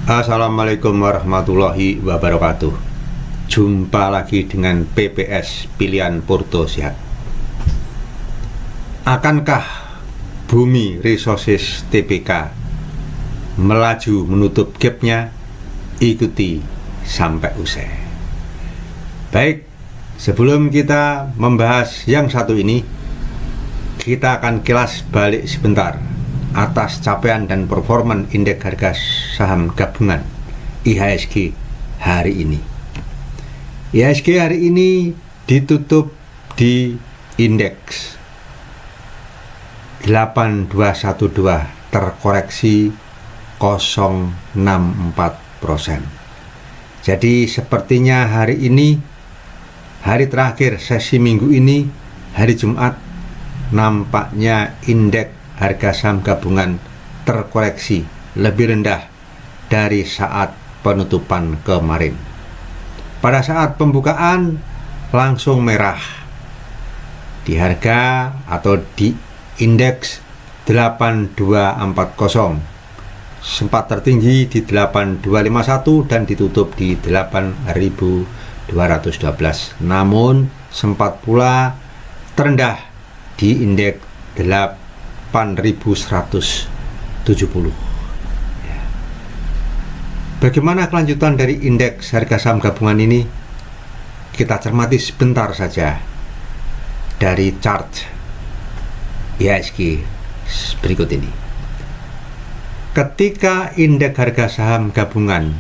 Assalamualaikum warahmatullahi wabarakatuh. Jumpa lagi dengan PPS Pilihan Porto Sehat. Akankah Bumi Resources Tbk melaju menutup gapnya? Ikuti sampai usai. Baik, sebelum kita membahas yang satu ini, kita akan kilas balik sebentar atas capaian dan performan indeks harga saham gabungan IHSG hari ini. IHSG hari ini ditutup di indeks 8212 terkoreksi 0,64%. Jadi sepertinya hari ini, hari terakhir sesi minggu ini, hari Jumat, nampaknya indeks harga saham gabungan terkoreksi lebih rendah dari saat penutupan kemarin. Pada saat pembukaan langsung merah di harga atau di indeks 8240, sempat tertinggi di 8251 dan ditutup di 8212. Namun sempat pula terendah di indeks 8170. Bagaimana kelanjutan dari indeks harga saham gabungan ini? Kita cermati sebentar saja dari chart IHSG berikut ini. Ketika indeks harga saham gabungan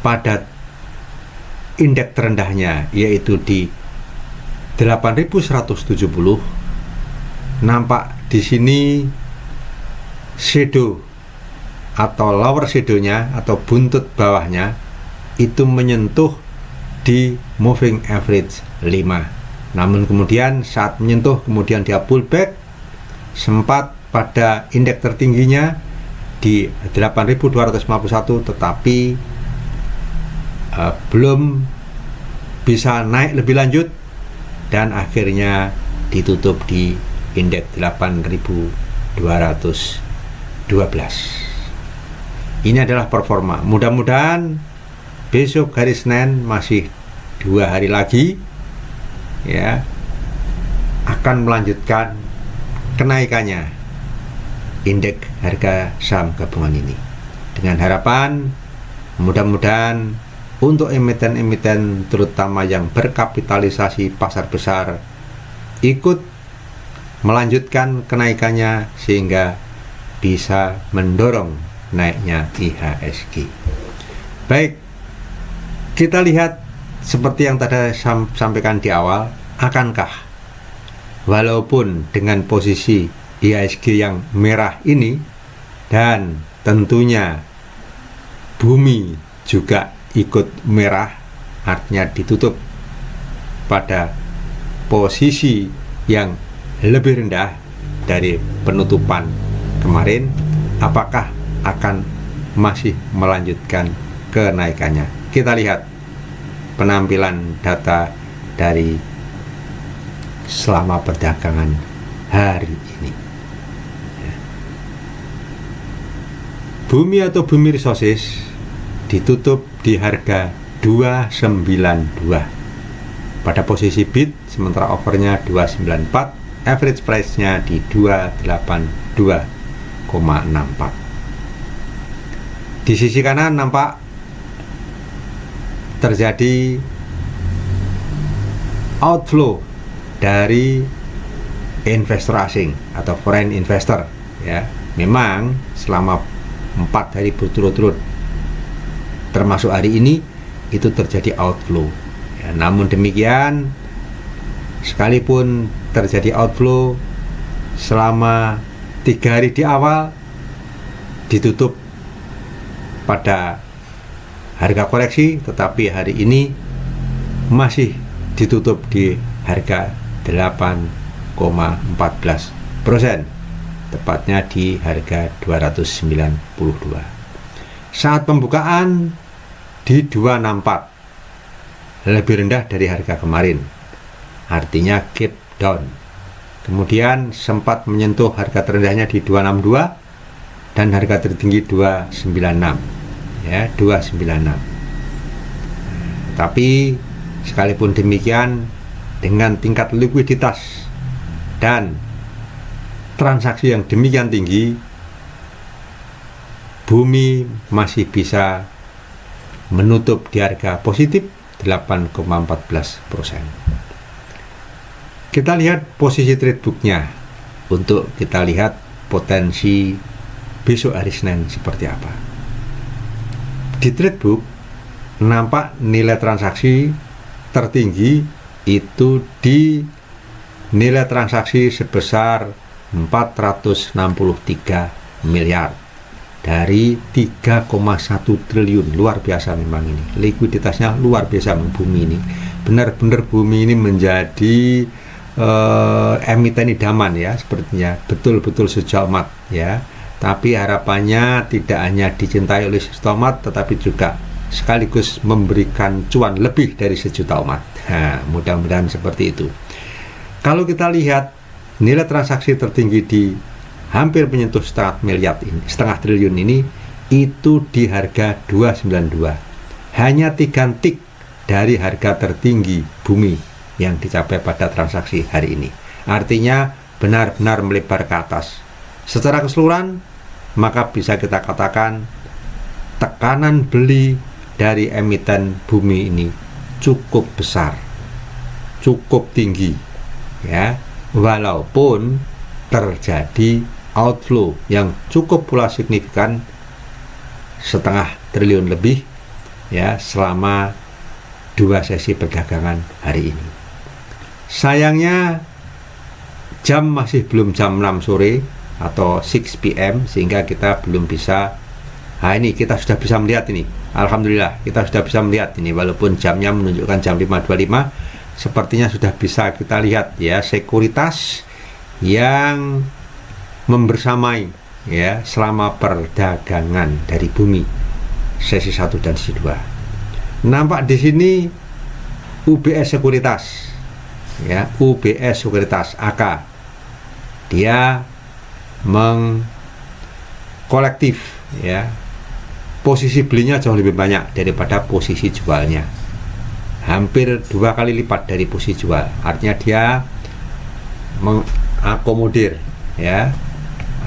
pada indeks terendahnya yaitu di 8170, nampak di sini shadow atau lower shadow-nya atau buntut bawahnya itu menyentuh di moving average 5. Namun kemudian saat menyentuh kemudian dia pullback, sempat pada indeks tertingginya di 8251 tetapi belum bisa naik lebih lanjut dan akhirnya ditutup di indeks 8212. Ini adalah performa. Mudah-mudahan besok hari Senin, masih 2 hari lagi ya, akan melanjutkan kenaikannya indeks harga saham gabungan ini. Dengan harapan mudah-mudahan untuk emiten-emiten terutama yang berkapitalisasi pasar besar ikut melanjutkan kenaikannya sehingga bisa mendorong naiknya IHSG. Baik, kita lihat seperti yang tadi saya sampaikan di awal, akankah walaupun dengan posisi IHSG yang merah ini dan tentunya bumi juga ikut merah, artinya ditutup pada posisi yang lebih rendah dari penutupan kemarin, apakah akan masih melanjutkan kenaikannya? Kita lihat penampilan data dari selama perdagangan hari ini. Bumi atau Bumi Resources ditutup di harga 292 pada posisi bid, sementara overnya 294, average price-nya di 282,64. Di sisi kanan nampak terjadi outflow dari investor asing atau foreign investor ya. Memang selama 4 hari berturut-turut termasuk hari ini itu terjadi outflow ya, namun demikian sekalipun terjadi outflow selama 3 hari di awal ditutup pada harga koreksi, tetapi hari ini masih ditutup di harga 8,14%, tepatnya di harga 292. Saat pembukaan di 264, lebih rendah dari harga kemarin, artinya gap down. Kemudian sempat menyentuh harga terendahnya di 262 dan harga tertinggi 296. ya, 296. Tapi sekalipun demikian, dengan tingkat likuiditas dan transaksi yang demikian tinggi, Bumi masih bisa menutup di harga positif 8,14%. Kita lihat posisi trade book-nya untuk kita lihat potensi besok hari Senin seperti apa. Di trade book nampak nilai transaksi tertinggi itu di nilai transaksi sebesar 463 miliar dari 3,1 triliun. Luar biasa memang ini, likuiditasnya luar biasa. Bumi ini benar-benar, Bumi ini menjadi emiten idaman ya, sepertinya betul-betul sejuta umat ya. Tapi harapannya tidak hanya dicintai oleh sejuta umat, tetapi juga sekaligus memberikan cuan lebih dari sejuta umat. Nah, mudah-mudahan seperti itu. Kalau kita lihat nilai transaksi tertinggi di hampir menyentuh setengah triliun ini, itu di harga 292. Hanya 3 tik dari harga tertinggi Bumi yang dicapai pada transaksi hari ini. Artinya benar-benar melebar ke atas. Secara keseluruhan, maka bisa kita katakan tekanan beli dari emiten Bumi ini cukup besar, cukup tinggi ya, walaupun terjadi outflow yang cukup pula signifikan setengah triliun lebih ya selama 2 sesi perdagangan hari ini. Sayangnya jam masih belum jam 6 sore atau 6 PM sehingga kita belum bisa. Nah, ini kita sudah bisa melihat ini. Alhamdulillah kita sudah bisa melihat ini, walaupun jamnya menunjukkan jam 5.25, sepertinya sudah bisa kita lihat ya sekuritas yang membersamai ya selama perdagangan dari Bumi sesi 1 dan sesi 2. Nampak di sini UBS Sekuritas ya, UBS Sekuritas AK, dia mengkolektif ya, posisi belinya jauh lebih banyak daripada posisi jualnya, hampir 2 kali lipat dari posisi jual. Artinya dia mengakomodir ya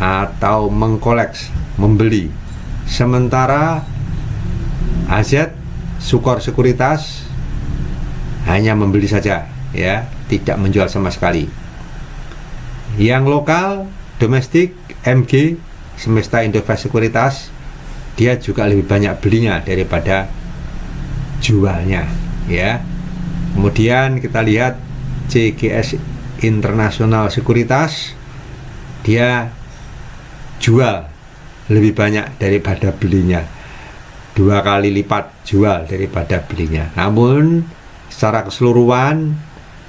atau mengkoleks, membeli. Sementara AZ Sukor Sekuritas hanya membeli saja ya, tidak menjual sama sekali. Yang lokal domestik MG Semesta Indovest Sekuritas, dia juga lebih banyak belinya daripada jualnya ya. Kemudian kita lihat CGS International Sekuritas, dia jual lebih banyak daripada belinya, 2 kali lipat jual daripada belinya. Namun secara keseluruhan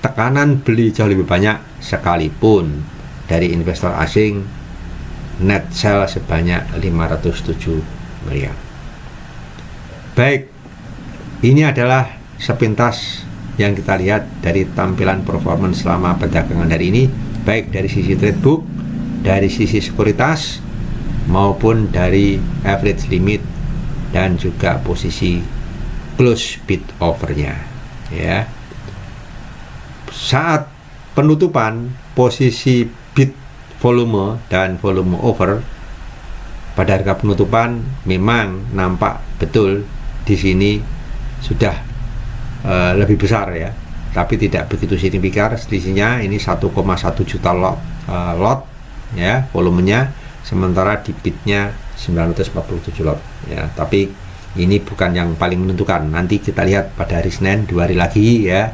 tekanan beli jauh lebih banyak, sekalipun dari investor asing net sell sebanyak 507 miliar. Baik, ini adalah sepintas yang kita lihat dari tampilan performance selama perdagangan hari ini, baik dari sisi trade book, dari sisi sekuritas, maupun dari average limit dan juga posisi close bid overnya ya. Saat penutupan, posisi bid volume dan volume over pada harga penutupan memang nampak betul di sini sudah lebih besar ya, tapi tidak begitu signifikan selisihnya. Ini 1,1 juta lot ya volumenya, sementara di bidnya 947 lot ya. Tapi ini bukan yang paling menentukan. Nanti kita lihat pada hari Senin 2 hari lagi ya,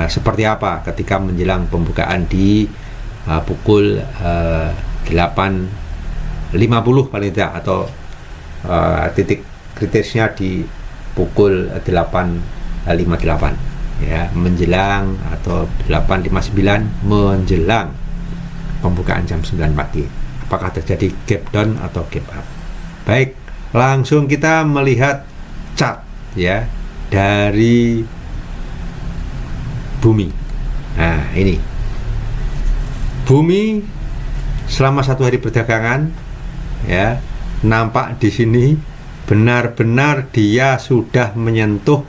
seperti apa ketika menjelang pembukaan di pukul 8.50 paling tidak, atau titik kritisnya di pukul 8.58 ya, menjelang, atau 8.59 menjelang pembukaan jam 9 pagi. Apakah terjadi gap down atau gap up? Baik, langsung kita melihat chart ya dari Bumi. Nah, ini Bumi selama 1 hari perdagangan ya, nampak di sini benar-benar dia sudah menyentuh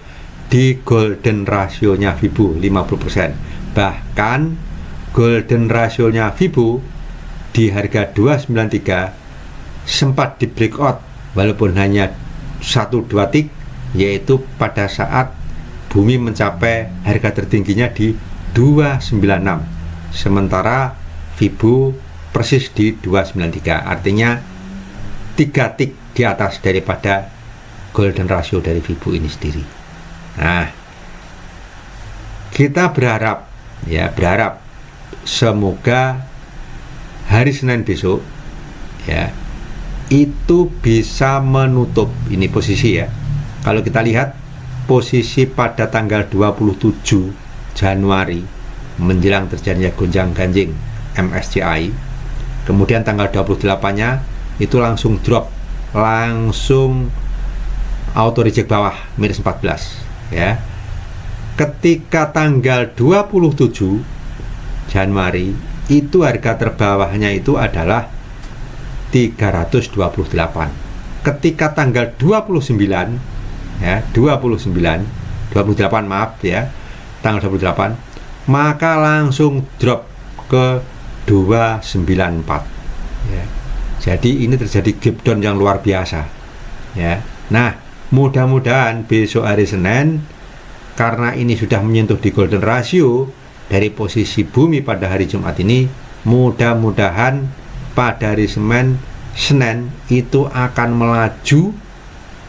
di golden rasionya Fibo 50%. Bahkan golden rasionya Fibo di harga 293 sempat di breakout walaupun hanya 1-2 tik, yaitu pada saat bumi mencapai harga tertingginya di 296, sementara Fibo persis di 293, artinya 3 tik di atas daripada golden ratio dari Fibo ini sendiri. Nah, kita berharap semoga hari Senin besok ya itu bisa menutup ini posisi ya. Kalau kita lihat posisi pada tanggal 27 Januari menjelang terjadinya gonjang-ganjing MSCI, kemudian tanggal 28-nya itu langsung drop, langsung auto reject bawah minus 14 ya. Ketika tanggal 27 Januari itu harga terbawahnya itu adalah 328. Ketika tanggal 28 maaf ya, tanggal 28, maka langsung drop ke 294 ya. Jadi ini terjadi gap down yang luar biasa ya. Nah, mudah-mudahan besok hari Senin, karena ini sudah menyentuh di golden ratio dari posisi bumi pada hari Jumat ini, mudah-mudahan pada hari Senin itu akan melaju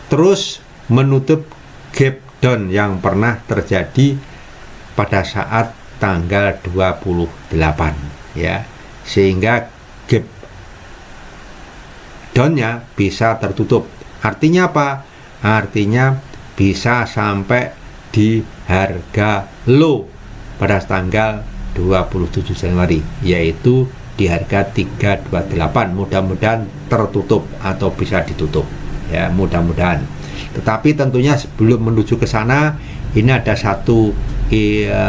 terus menutup gap down yang pernah terjadi pada saat tanggal 28 ya, sehingga gap downnya bisa tertutup. Artinya apa? Artinya bisa sampai di harga low pada tanggal 27 Januari, yaitu di harga 328. Mudah-mudahan tertutup atau bisa ditutup ya, mudah-mudahan. Tetapi tentunya sebelum menuju ke sana, ini ada satu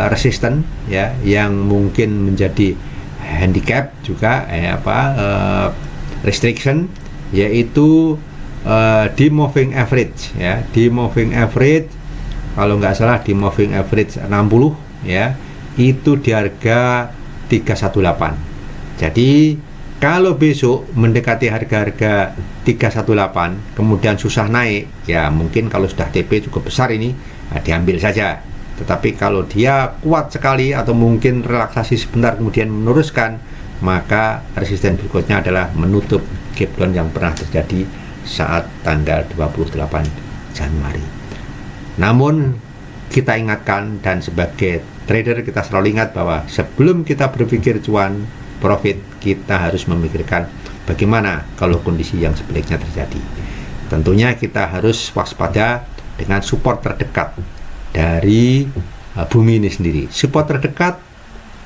resisten ya yang mungkin menjadi handicap juga restriction, yaitu di moving average ya. Di moving average, kalau nggak salah di moving average 60 ya, itu di harga 318. Jadi kalau besok mendekati harga-harga 318 kemudian susah naik ya, mungkin kalau sudah TP cukup besar ini diambil saja. Tetapi kalau dia kuat sekali atau mungkin relaksasi sebentar kemudian meneruskan, maka resisten berikutnya adalah menutup gap down yang pernah terjadi saat tanggal 28 Januari. Namun kita ingatkan, dan sebagai trader kita selalu ingat bahwa sebelum kita berpikir cuan profit, kita harus memikirkan bagaimana kalau kondisi yang sebaliknya terjadi. Tentunya kita harus waspada dengan support terdekat dari bumi ini sendiri. Support terdekat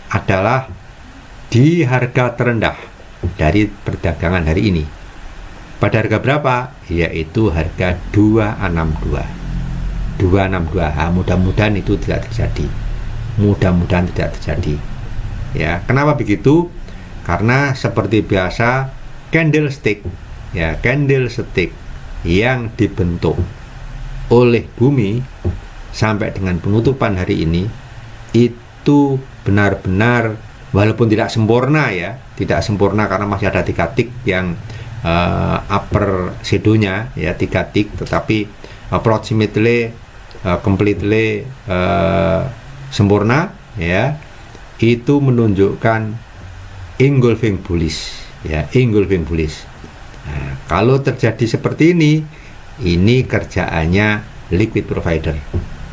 adalah di harga terendah dari perdagangan hari ini. Pada harga berapa? Yaitu harga 262. Mudah-mudahan itu tidak terjadi. Mudah-mudahan tidak terjadi. Ya, kenapa begitu? Karena seperti biasa candlestick yang dibentuk oleh bumi sampai dengan penutupan hari ini itu benar-benar, walaupun tidak sempurna ya, tidak sempurna karena masih ada 3 tik yang upper shadow-nya ya, 3 tik, tetapi approximately completely sempurna ya, itu menunjukkan engulfing bullish ya, engulfing bullish. Nah, kalau terjadi seperti ini kerjaannya liquid provider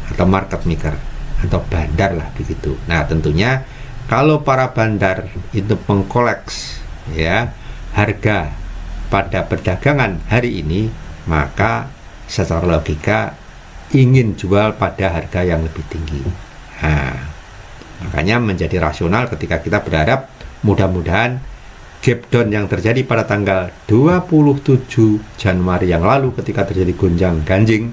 atau market maker atau bandar lah begitu. Nah, tentunya kalau para bandar itu mengkoleks ya harga pada perdagangan hari ini, maka secara logika ingin jual pada harga yang lebih tinggi. Nah, makanya menjadi rasional ketika kita berharap mudah-mudahan gap down yang terjadi pada tanggal 27 Januari yang lalu ketika terjadi gonjang-ganjing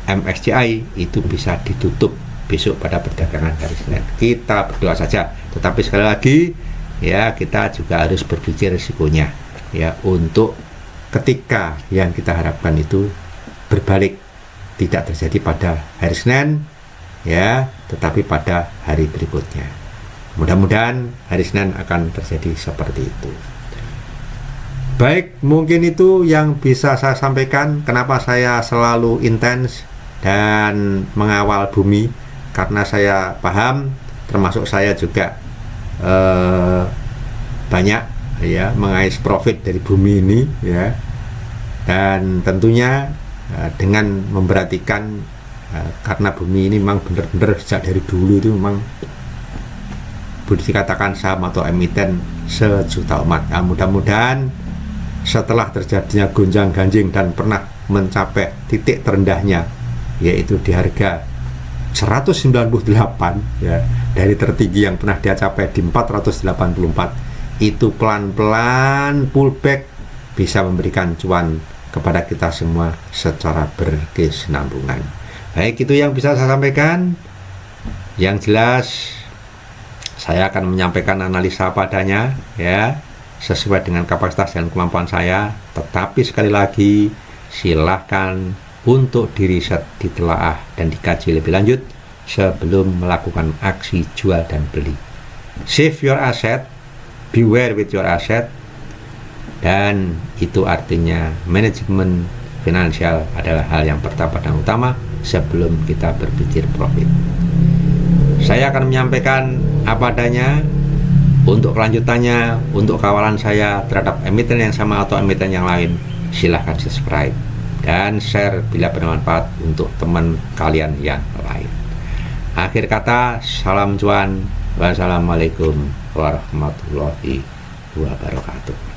MSCI itu bisa ditutup besok pada perdagangan hari Senin. Kita berdoa saja. Tetapi sekali lagi ya, kita juga harus berpikir risikonya ya, untuk ketika yang kita harapkan itu berbalik, tidak terjadi pada hari Senin ya, tetapi pada hari berikutnya. Mudah-mudahan hari Senin akan terjadi seperti itu. Baik, mungkin itu yang bisa saya sampaikan. Kenapa saya selalu intens dan mengawal bumi, karena saya paham, termasuk saya juga banyak ya mengais profit dari bumi ini ya, dan tentunya dengan memperhatikan karena bumi ini memang benar-benar sejak dari dulu itu memang boleh dikatakan saham atau emiten sejuta umat. Nah, mudah-mudahan setelah terjadinya gonjang-ganjing dan pernah mencapai titik terendahnya, yaitu di harga 198 ya, dari tertinggi yang pernah dia capai di 484, itu pelan-pelan pullback bisa memberikan cuan kepada kita semua secara berkesinambungan. Baik, itu yang bisa saya sampaikan. Yang jelas saya akan menyampaikan analisa padanya ya, sesuai dengan kapasitas dan kemampuan saya. Tetapi sekali lagi, silahkan untuk diriset, ditelaah, dan dikaji lebih lanjut sebelum melakukan aksi jual dan beli. Save your asset, beware with your asset, dan itu artinya manajemen finansial adalah hal yang pertama dan utama sebelum kita berpikir profit. Saya akan menyampaikan apa adanya. Untuk kelanjutannya, untuk kawalan saya terhadap emiten yang sama atau emiten yang lain, silahkan subscribe dan share bila bermanfaat untuk teman kalian yang lain. Akhir kata, salam cuan. Wassalamualaikum warahmatullahi wabarakatuh.